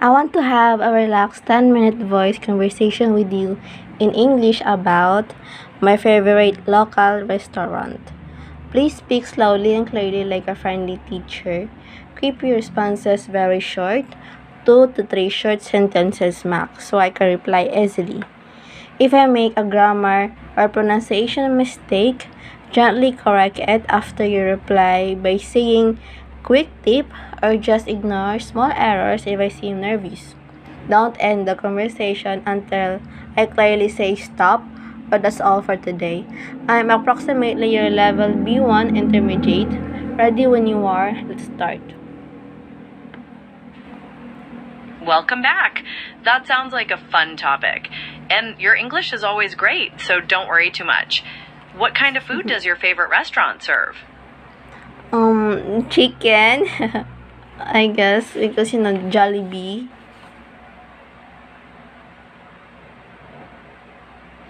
I want to have a relaxed 10-minute voice conversation with you in English about my favorite local restaurant. Please speak slowly and clearly like a friendly teacher. Keep your responses very short, 2 to 3 short sentences max, so I can reply easily. If I make a grammar or pronunciation mistake, gently correct it after you reply by saying quick tip or just ignore small errors if I seem nervous. Don't end the conversation until I clearly say stop, but that's all for today. I'm approximately your level B1 intermediate. Ready when you are. Let's start. Welcome back. That sounds like a fun topic. And your English is always great, so don't worry too much. What kind of food does your favorite restaurant serve? Chicken. I guess because Jollibee.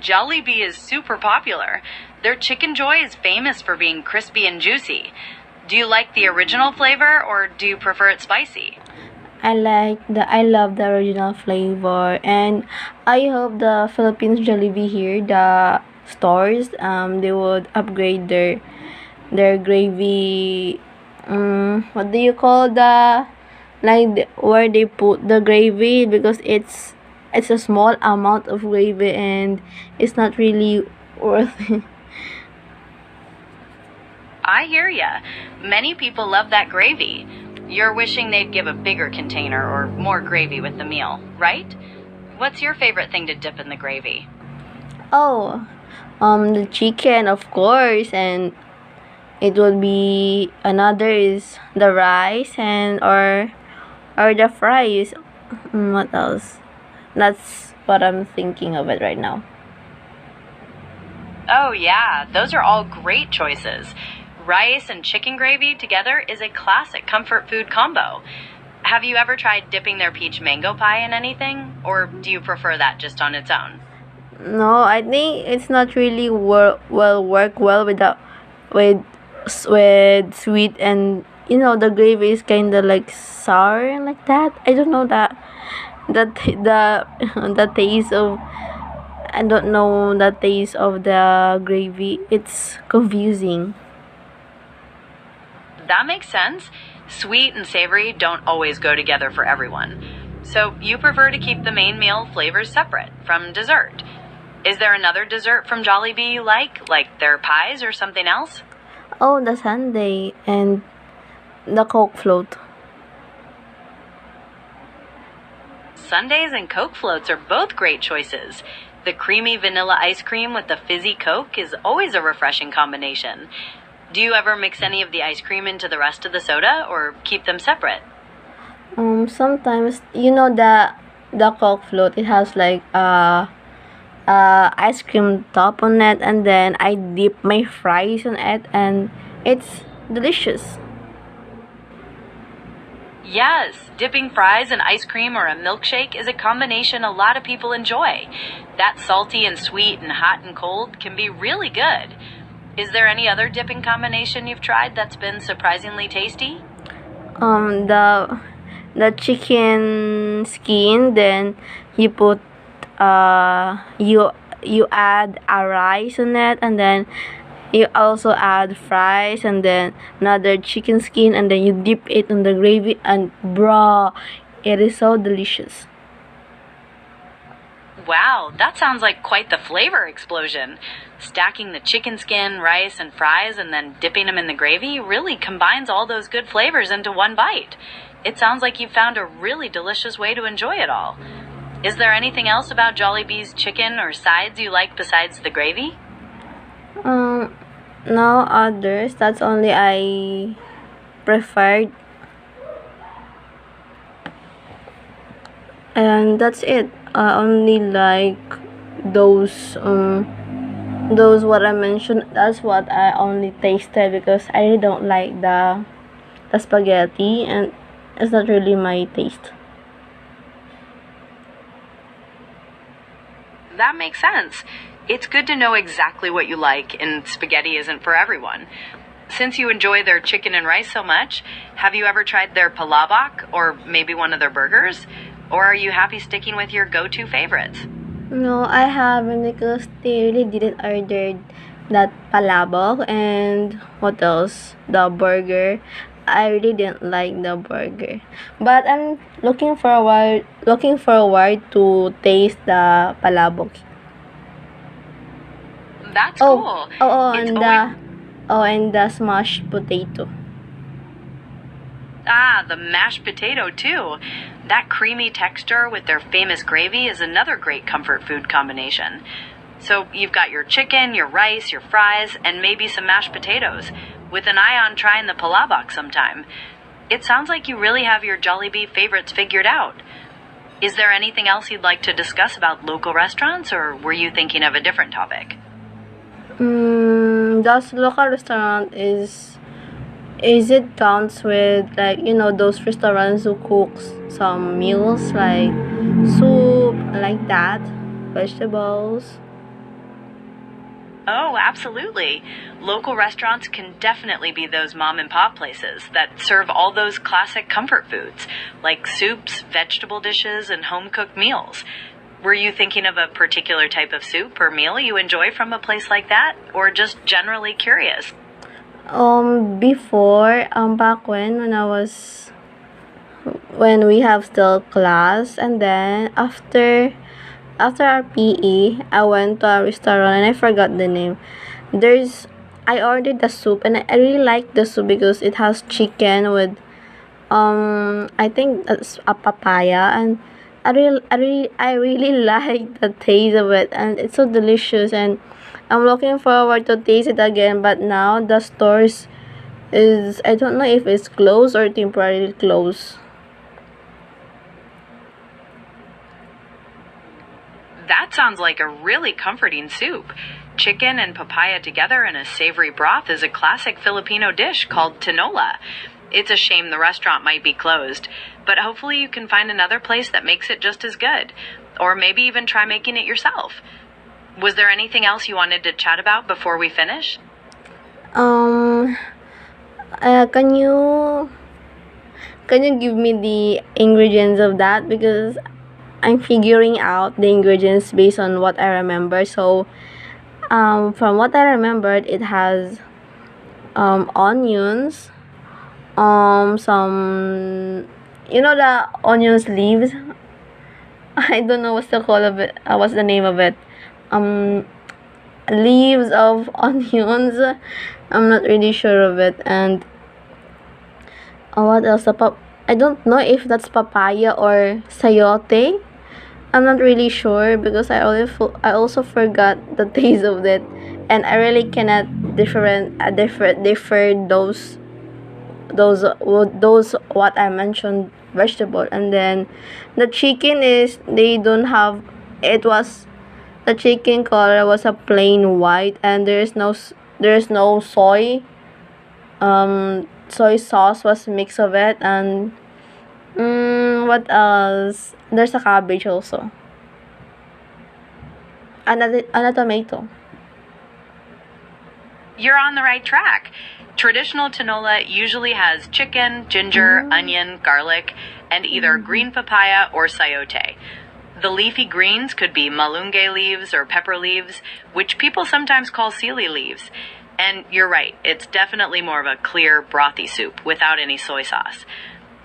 Jollibee is super popular. Their Chicken Joy is famous for being crispy and juicy. Do you like the original flavor or do you prefer it spicy? I love the original flavor, and I hope the Philippines Jollibee here, the stores, they would upgrade their gravy. What do you call where they put the gravy, because it's a small amount of gravy and it's not really worth it. I hear ya. Many people love that gravy. You're wishing they'd give a bigger container or more gravy with the meal, right? What's your favorite thing to dip in the gravy? Oh, the chicken, of course, and it would be another is the rice or the fries. What else? That's what I'm thinking of it right now. Oh, yeah, those are all great choices. Rice and chicken gravy together is a classic comfort food combo. Have you ever tried dipping their peach mango pie in anything? Or do you prefer that just on its own? No, I think it's not really work well with with sweet, and the gravy is kind of like sour like that. I don't know the the taste of I don't know the taste of the gravy. It's confusing. That makes sense. Sweet and savory don't always go together for everyone. So you prefer to keep the main meal flavors separate from dessert. Is there another dessert from Jollibee you like their pies or something else? Oh, the sundae and the Coke float. Sundaes and Coke floats are both great choices. The creamy vanilla ice cream with the fizzy Coke is always a refreshing combination. Do you ever mix any of the ice cream into the rest of the soda or keep them separate? Sometimes the Coke float. It has like ice cream top on it, and then I dip my fries on it, and it's delicious. Yes, dipping fries in ice cream or a milkshake is a combination a lot of people enjoy. That salty and sweet and hot and cold can be really good. Is there any other dipping combination you've tried that's been surprisingly tasty? The chicken skin, then you put you add a rice on it, and then you also add fries, and then another chicken skin, and then you dip it in the gravy, and bro, it is so delicious. Wow, that sounds like quite the flavor explosion. Stacking the chicken skin, rice, and fries and then dipping them in the gravy really combines all those good flavors into one bite. It sounds like you found a really delicious way to enjoy it all. Is there anything else about Jollibee's chicken or sides you like besides the gravy? um no others, that's only I preferred, and that's it. I only like those those what I mentioned. That's what I only tasted, because I really don't like the spaghetti, and it's not really my taste. That makes sense. It's good to know exactly what you like, and spaghetti isn't for everyone. Since you enjoy their chicken and rice so much, have you ever tried their palabok or maybe one of their burgers? Or are you happy sticking with your go to favorites? No, I haven't because they really didn't order that palabok and what else? The burger. I really didn't like the burger. But I'm looking forward to taste the palabok. That's Oh, cool. oh, oh, It's and always. the smashed potato. Ah, the mashed potato, too. That creamy texture with their famous gravy is another great comfort food combination. So you've got your chicken, your rice, your fries, and maybe some mashed potatoes, with an eye on trying the palabok sometime. It sounds like you really have your Jollibee favorites figured out. Is there anything else you'd like to discuss about local restaurants, or were you thinking of a different topic? Does local restaurant is it counts with like those restaurants who cooks some meals like soup like that, vegetables. Oh, absolutely. Local restaurants can definitely be those mom and pop places that serve all those classic comfort foods, like soups, vegetable dishes, and home cooked meals. Were you thinking of a particular type of soup or meal you enjoy from a place like that, or just generally curious? Before back when we have still class, and then after our PE, I went to a restaurant and I forgot the name. There's I ordered the soup and I really like the soup because it has chicken with I think it's a papaya, and I really like the taste of it, and it's so delicious, and I'm looking forward to taste it again. But now the stores is I don't know if it's closed or temporarily closed. That sounds like a really comforting soup. Chicken and papaya together in a savory broth is a classic Filipino dish called tinola. It's a shame the restaurant might be closed, but hopefully you can find another place that makes it just as good. Or maybe even try making it yourself. Was there anything else you wanted to chat about before we finish? Um, can you give me the ingredients of that because I'm figuring out the ingredients based on what I remember. So, from what I remembered, it has onions, some the onions leaves. I don't know what's the call of it. What's the name of it? Um, Leaves of onions. I'm not really sure of it. And what else? I don't know if that's papaya or sayote. I'm not really sure because I also forgot the taste of it, and I really cannot differ those what I mentioned vegetable. And then the chicken is they don't have it was the chicken color was a plain white, and there's no soy sauce was mix of it. And what else? There's a cabbage also, and a tomato. You're on the right track. Traditional tinola usually has chicken, ginger, onion, garlic, and either green papaya or sayote. The leafy greens could be malunggay leaves or pepper leaves, which people sometimes call sili leaves. And you're right, it's definitely more of a clear, brothy soup without any soy sauce.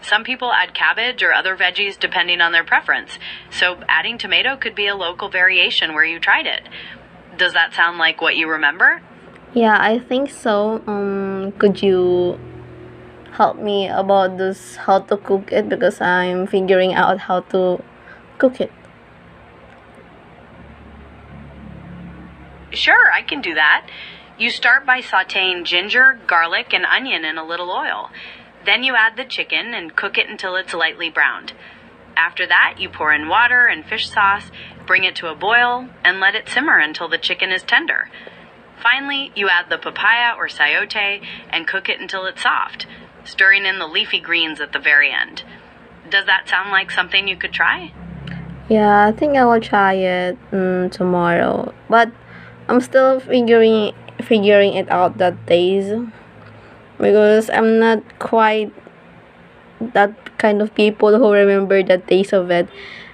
Some people add cabbage or other veggies depending on their preference, so adding tomato could be a local variation where you tried it. Does that sound like what you remember? Yeah, I think so. Could you help me about this how to cook it because I'm figuring out how to cook it. Sure, I can do that. You start by sauteing ginger, garlic, and onion in a little oil. Then you add the chicken and cook it until it's lightly browned. After that, you pour in water and fish sauce, bring it to a boil, and let it simmer until the chicken is tender. Finally, you add the papaya or sayote and cook it until it's soft, stirring in the leafy greens at the very end. Does that sound like something you could try? Yeah, I think I will try it tomorrow. But I'm still figuring it out that days because I'm not quite that kind of people who remember the taste of it.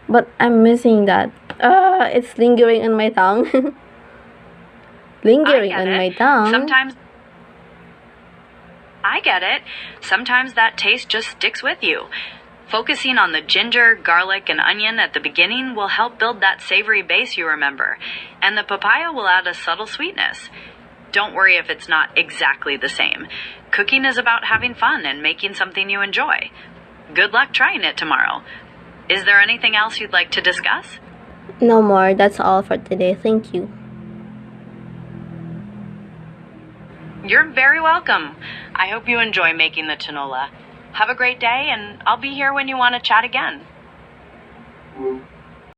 But I'm missing that. It's lingering on my tongue. I Lingering get on it. my tongue. Sometimes I get it. Sometimes that taste just sticks with you. Focusing on the ginger, garlic, and onion at the beginning will help build that savory base you remember, and the papaya will add a subtle sweetness. Don't worry if it's not exactly the same. Cooking is about having fun and making something you enjoy. Good luck trying it tomorrow. Is there anything else you'd like to discuss? No more. That's all for today. Thank you. You're very welcome. I hope you enjoy making the tinola. Have a great day, and I'll be here when you want to chat again.